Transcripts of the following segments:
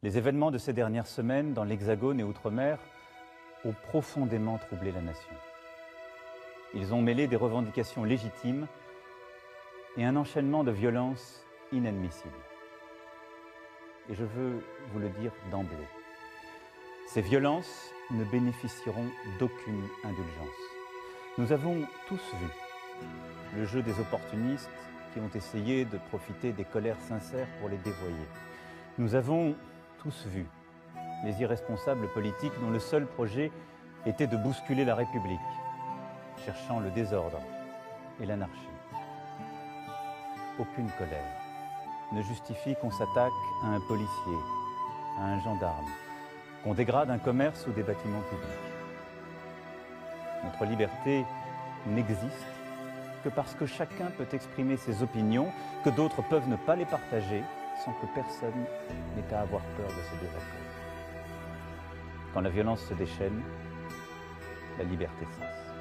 Les événements de ces dernières semaines dans l'Hexagone et Outre-mer ont profondément troublé la nation. Ils ont mêlé des revendications légitimes et un enchaînement de violences inadmissibles. Et je veux vous le dire d'emblée, ces violences ne bénéficieront d'aucune indulgence. Nous avons tous vu le jeu des opportunistes qui ont essayé de profiter des colères sincères pour les dévoyer. Nous avons tous vu les irresponsables politiques dont le seul projet était de bousculer la République, cherchant le désordre et l'anarchie. Aucune colère ne justifie qu'on s'attaque à un policier, à un gendarme, qu'on dégrade un commerce ou des bâtiments publics. Notre liberté n'existe que parce que chacun peut exprimer ses opinions, que d'autres peuvent ne pas les partager, sans que personne n'ait à avoir peur de ses désaccords. Quand la violence se déchaîne, la liberté cesse.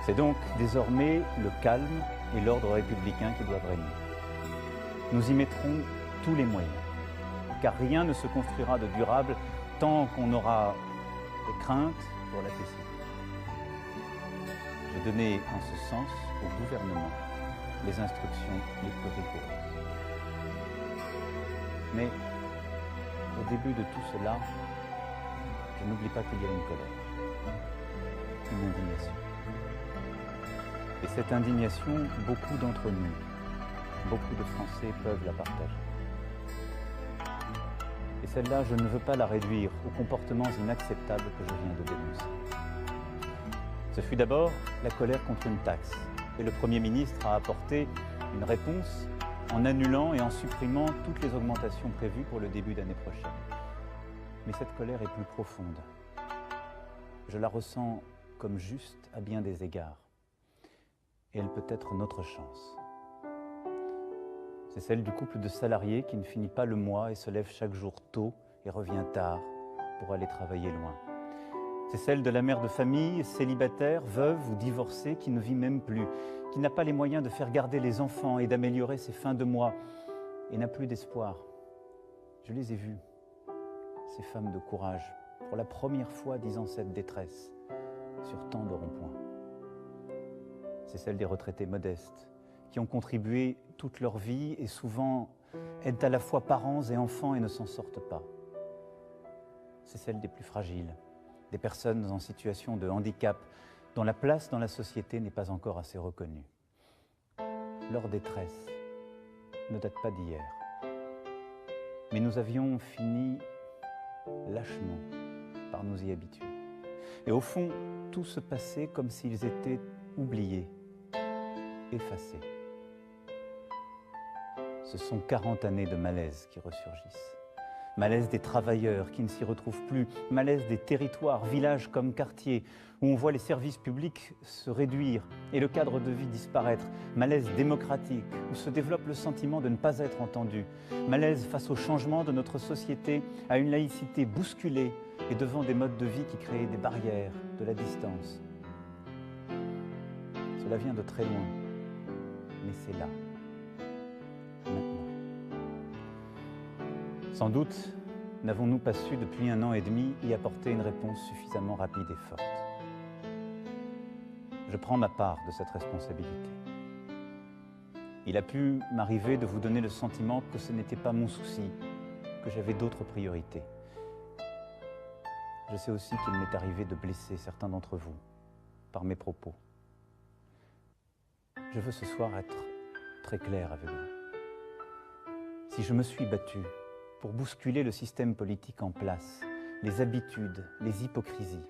C'est donc désormais le calme et l'ordre républicain qui doivent régner. Nous y mettrons tous les moyens, car rien ne se construira de durable tant qu'on aura des craintes pour la paix. J'ai donné en ce sens au gouvernement les instructions les plus rigoureuses. Mais au début de tout cela, je n'oublie pas qu'il y a une colère, une indignation. Et cette indignation, beaucoup d'entre nous, beaucoup de Français peuvent la partager. Et celle-là, je ne veux pas la réduire aux comportements inacceptables que je viens de dénoncer. Ce fut d'abord la colère contre une taxe. Et le Premier ministre a apporté une réponse en annulant et en supprimant toutes les augmentations prévues pour le début d'année prochaine. Mais cette colère est plus profonde. Je la ressens comme juste à bien des égards. Et elle peut être notre chance. C'est celle du couple de salariés qui ne finit pas le mois et se lève chaque jour tôt et revient tard pour aller travailler loin. C'est celle de la mère de famille, célibataire, veuve ou divorcée, qui ne vit même plus, qui n'a pas les moyens de faire garder les enfants et d'améliorer ses fins de mois, et n'a plus d'espoir. Je les ai vues, ces femmes de courage, pour la première fois disant cette détresse, sur tant de ronds-points. C'est celle des retraités modestes, qui ont contribué toute leur vie et souvent aident à la fois parents et enfants et ne s'en sortent pas. C'est celle des plus fragiles, des personnes en situation de handicap, dont la place dans la société n'est pas encore assez reconnue. Leur détresse ne date pas d'hier. Mais nous avions fini lâchement par nous y habituer. Et au fond, tout se passait comme s'ils étaient oubliés, effacés. Ce sont 40 années de malaise qui ressurgissent. Malaise des travailleurs qui ne s'y retrouvent plus, malaise des territoires, villages comme quartiers, où on voit les services publics se réduire et le cadre de vie disparaître, malaise démocratique, où se développe le sentiment de ne pas être entendu, malaise face au changement de notre société, à une laïcité bousculée et devant des modes de vie qui créent des barrières, de la distance. Cela vient de très loin, mais c'est là. Sans doute n'avons-nous pas su depuis 1 an et demi y apporter une réponse suffisamment rapide et forte. Je prends ma part de cette responsabilité. Il a pu m'arriver de vous donner le sentiment que ce n'était pas mon souci, que j'avais d'autres priorités. Je sais aussi qu'il m'est arrivé de blesser certains d'entre vous par mes propos. Je veux ce soir être très clair avec vous. Si je me suis battu pour bousculer le système politique en place, les habitudes, les hypocrisies,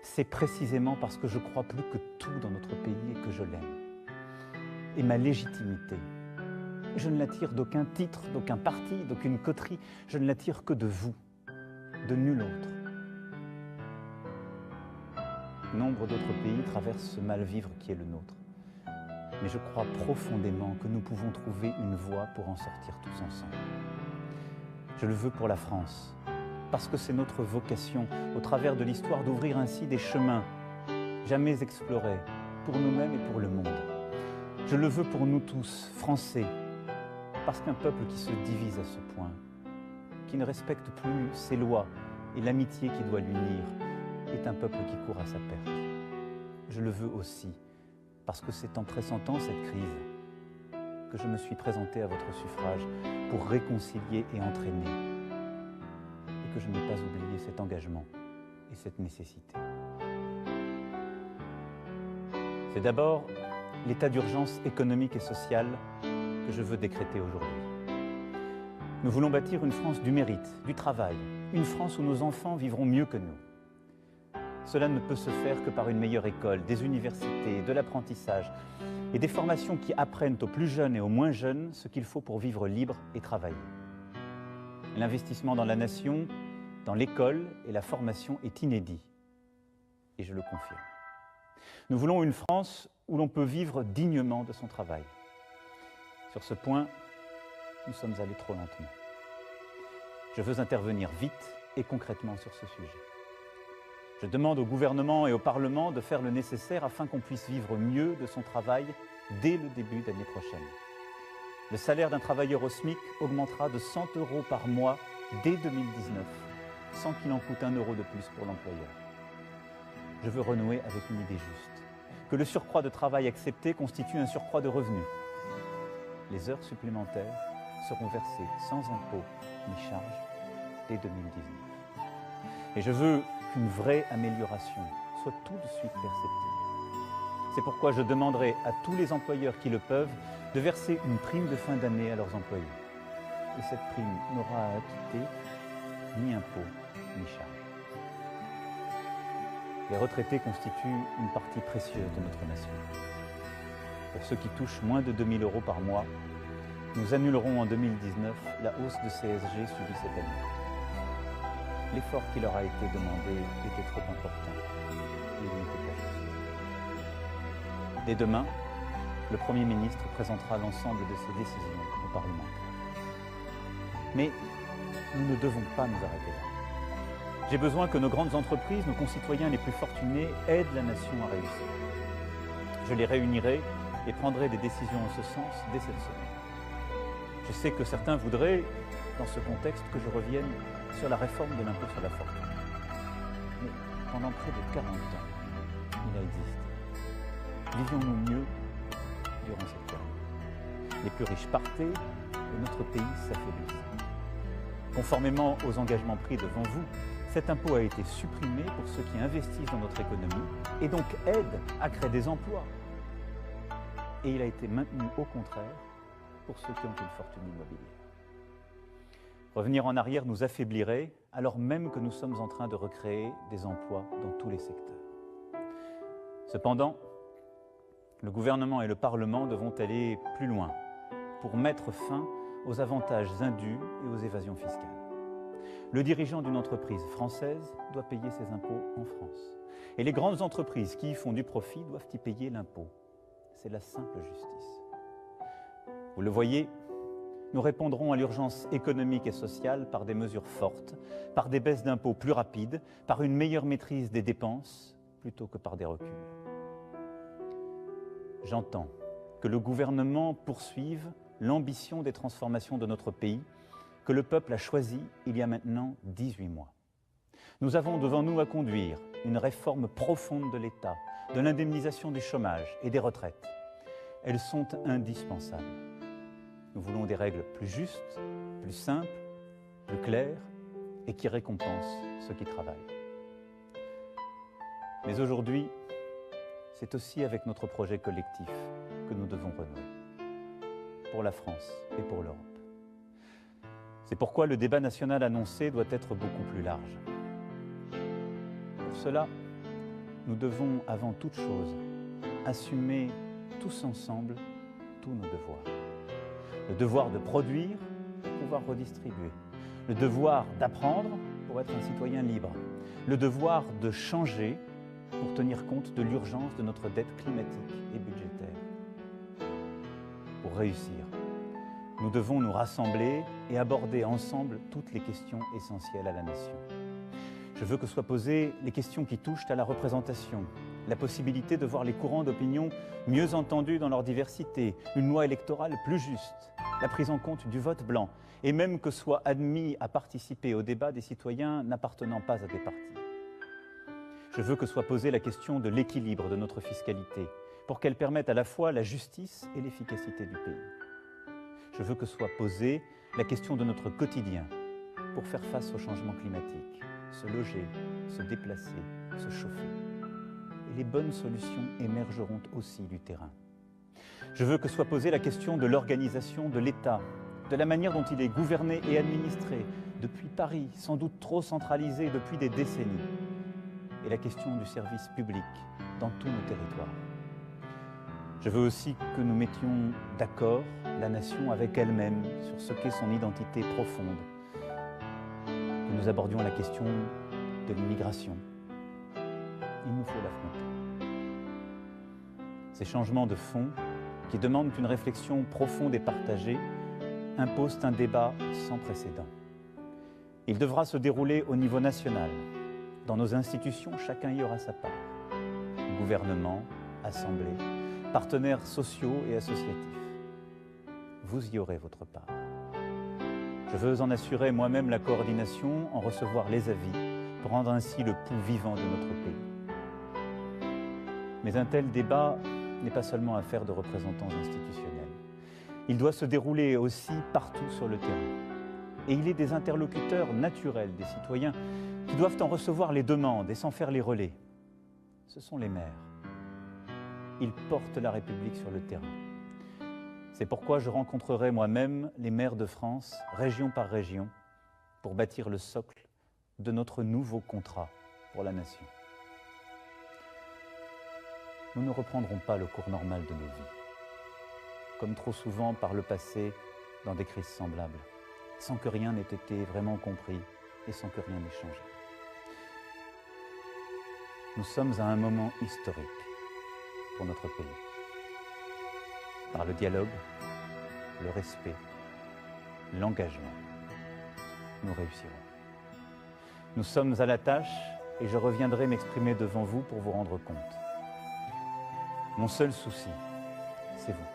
c'est précisément parce que je crois plus que tout dans notre pays et que je l'aime. Et ma légitimité, je ne la tire d'aucun titre, d'aucun parti, d'aucune coterie, je ne la tire que de vous, de nul autre. Nombre d'autres pays traversent ce mal-vivre qui est le nôtre. Mais je crois profondément que nous pouvons trouver une voie pour en sortir tous ensemble. Je le veux pour la France, parce que c'est notre vocation, au travers de l'histoire, d'ouvrir ainsi des chemins jamais explorés, pour nous-mêmes et pour le monde. Je le veux pour nous tous, Français, parce qu'un peuple qui se divise à ce point, qui ne respecte plus ses lois et l'amitié qui doit l'unir, est un peuple qui court à sa perte. Je le veux aussi, parce que c'est en pressentant cette crise que je me suis présenté à votre suffrage pour réconcilier et entraîner, et que je n'ai pas oublié cet engagement et cette nécessité. C'est d'abord l'état d'urgence économique et sociale que je veux décréter aujourd'hui. Nous voulons bâtir une France du mérite, du travail, une France où nos enfants vivront mieux que nous. Cela ne peut se faire que par une meilleure école, des universités, de l'apprentissage et des formations qui apprennent aux plus jeunes et aux moins jeunes ce qu'il faut pour vivre libre et travailler. L'investissement dans la nation, dans l'école et la formation est inédit, et je le confirme. Nous voulons une France où l'on peut vivre dignement de son travail. Sur ce point, nous sommes allés trop lentement. Je veux intervenir vite et concrètement sur ce sujet. Je demande au gouvernement et au Parlement de faire le nécessaire afin qu'on puisse vivre mieux de son travail dès le début d'année prochaine. Le salaire d'un travailleur au SMIC augmentera de 100 € par mois dès 2019, sans qu'il en coûte 1 € de plus pour l'employeur. Je veux renouer avec une idée juste, que le surcroît de travail accepté constitue un surcroît de revenus. Les heures supplémentaires seront versées sans impôt ni charge dès 2019. Et je veux qu'une vraie amélioration soit tout de suite perceptible. C'est pourquoi je demanderai à tous les employeurs qui le peuvent de verser une prime de fin d'année à leurs employés. Et cette prime n'aura à acquitter ni impôt ni charge. Les retraités constituent une partie précieuse de notre nation. Pour ceux qui touchent moins de 2 000 € par mois, nous annulerons en 2019 la hausse de CSG subie cette année. L'effort qui leur a été demandé était trop important et il n'était pas juste. Dès demain, le Premier ministre présentera l'ensemble de ses décisions au Parlement. Mais nous ne devons pas nous arrêter là. J'ai besoin que nos grandes entreprises, nos concitoyens les plus fortunés, aident la nation à réussir. Je les réunirai et prendrai des décisions en ce sens dès cette semaine. Je sais que certains voudraient, dans ce contexte, que je revienne sur la réforme de l'impôt sur la fortune. Mais pendant près de 40 ans, il a existé. Vivions-nous mieux durant cette période? Les plus riches partaient et notre pays s'affaiblissait. Conformément aux engagements pris devant vous, cet impôt a été supprimé pour ceux qui investissent dans notre économie et donc aident à créer des emplois. Et il a été maintenu au contraire pour ceux qui ont une fortune immobilière. Revenir en arrière nous affaiblirait alors même que nous sommes en train de recréer des emplois dans tous les secteurs. Cependant, le gouvernement et le Parlement devront aller plus loin pour mettre fin aux avantages indus et aux évasions fiscales. Le dirigeant d'une entreprise française doit payer ses impôts en France. Et les grandes entreprises qui y font du profit doivent y payer l'impôt. C'est la simple justice. Vous le voyez, nous répondrons à l'urgence économique et sociale par des mesures fortes, par des baisses d'impôts plus rapides, par une meilleure maîtrise des dépenses, plutôt que par des reculs. J'entends que le gouvernement poursuive l'ambition des transformations de notre pays, que le peuple a choisi il y a maintenant 18 mois. Nous avons devant nous à conduire une réforme profonde de l'État, de l'indemnisation du chômage et des retraites. Elles sont indispensables. Nous voulons des règles plus justes, plus simples, plus claires et qui récompensent ceux qui travaillent. Mais aujourd'hui, c'est aussi avec notre projet collectif que nous devons renouer, pour la France et pour l'Europe. C'est pourquoi le débat national annoncé doit être beaucoup plus large. Pour cela, nous devons avant toute chose assumer tous ensemble tous nos devoirs. Le devoir de produire pour pouvoir redistribuer. Le devoir d'apprendre pour être un citoyen libre. Le devoir de changer pour tenir compte de l'urgence de notre dette climatique et budgétaire. Pour réussir, nous devons nous rassembler et aborder ensemble toutes les questions essentielles à la nation. Je veux que soient posées les questions qui touchent à la représentation, la possibilité de voir les courants d'opinion mieux entendus dans leur diversité, une loi électorale plus juste, la prise en compte du vote blanc, et même que soient admis à participer au débat des citoyens n'appartenant pas à des partis. Je veux que soit posée la question de l'équilibre de notre fiscalité, pour qu'elle permette à la fois la justice et l'efficacité du pays. Je veux que soit posée la question de notre quotidien, pour faire face au changement climatique, se loger, se déplacer, se chauffer. Et les bonnes solutions émergeront aussi du terrain. Je veux que soit posée la question de l'organisation de l'État, de la manière dont il est gouverné et administré, depuis Paris, sans doute trop centralisé depuis des décennies, et la question du service public dans tous nos territoires. Je veux aussi que nous mettions d'accord la nation avec elle-même sur ce qu'est son identité profonde, que nous abordions la question de l'immigration. Il nous faut l'affronter. Ces changements de fond, qui demandent une réflexion profonde et partagée, imposent un débat sans précédent. Il devra se dérouler au niveau national. Dans nos institutions, chacun y aura sa part. Gouvernement, assemblée, partenaires sociaux et associatifs. Vous y aurez votre part. Je veux en assurer moi-même la coordination, en recevoir les avis, pour rendre ainsi le pouls vivant de notre pays. Mais un tel débat n'est pas seulement affaire de représentants institutionnels. Il doit se dérouler aussi partout sur le terrain. Et il est des interlocuteurs naturels des citoyens qui doivent en recevoir les demandes et s'en faire les relais. Ce sont les maires. Ils portent la République sur le terrain. C'est pourquoi je rencontrerai moi-même les maires de France, région par région, pour bâtir le socle de notre nouveau contrat pour la nation. Nous ne reprendrons pas le cours normal de nos vies, comme trop souvent par le passé dans des crises semblables, sans que rien n'ait été vraiment compris et sans que rien n'ait changé. Nous sommes à un moment historique pour notre pays. Par le dialogue, le respect, l'engagement, nous réussirons. Nous sommes à la tâche et je reviendrai m'exprimer devant vous pour vous rendre compte. Mon seul souci, c'est vous.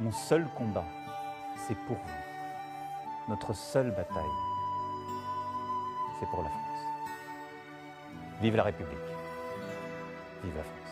Mon seul combat, c'est pour vous. Notre seule bataille, c'est pour la France. Vive la République. Vive la France.